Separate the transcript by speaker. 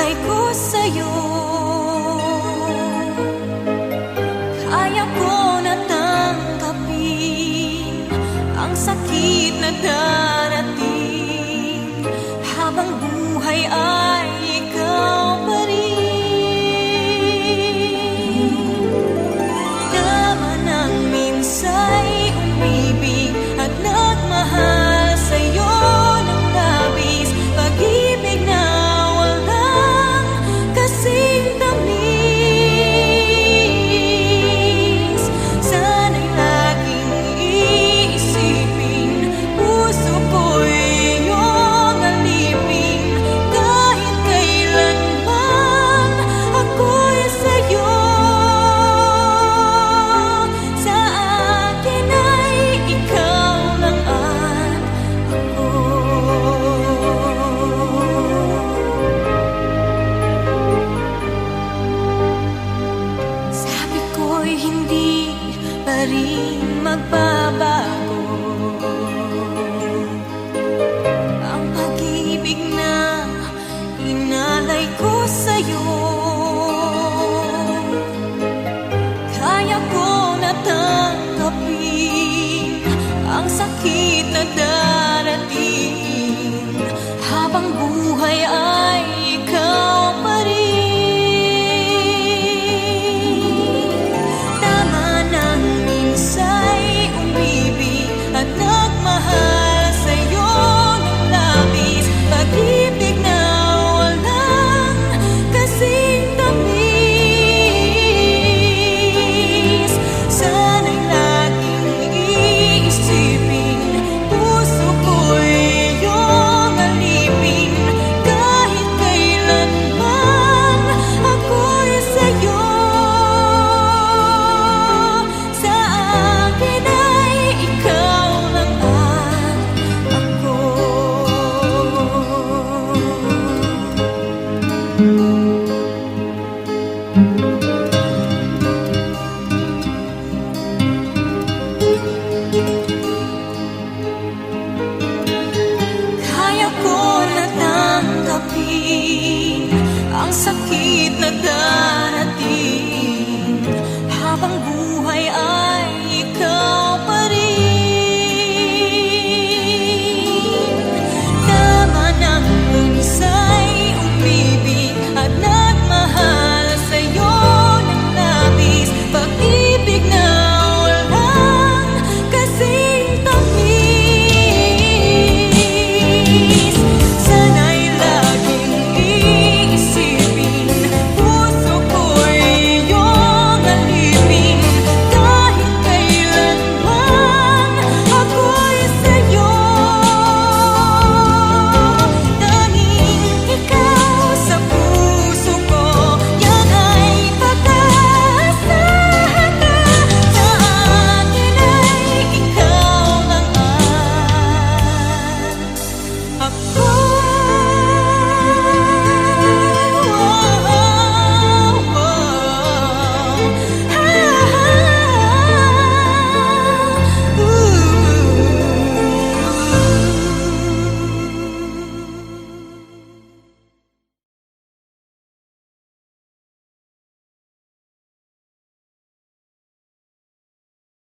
Speaker 1: inalay ko sa'yo. Kaya ko na tanggapin ang sakit na darating, habang buhay ay ikaw pa rin. Naman ang minsa'y umibig at nagmahal sa'yo ng labis, pag-ibig na walang kasing tamis. Sana'y laging iisipin, puso ko'y iyong alipin, kahit kailanman ako'y sa'yo. Sa akin ay ikaw lang at ako. Sabi ko'y hindi pa rin magbabago ang pag-ibig na inalay ko sa'yo. Kaya ko na tanggapin ang sakit na darating, habang buhay ay ikaw pa rin. Tama nang minsa'y umibig at nagmahal sa'yo ng labis, pag-ibig na walang kasing tamis. Sana'y laging iisipin, puso ko'y iyong alipin, kahit kailanman ako'y sa'yo. Sa akin ay ikaw lang at ako. Kaya ko na tanggapin ang sakit na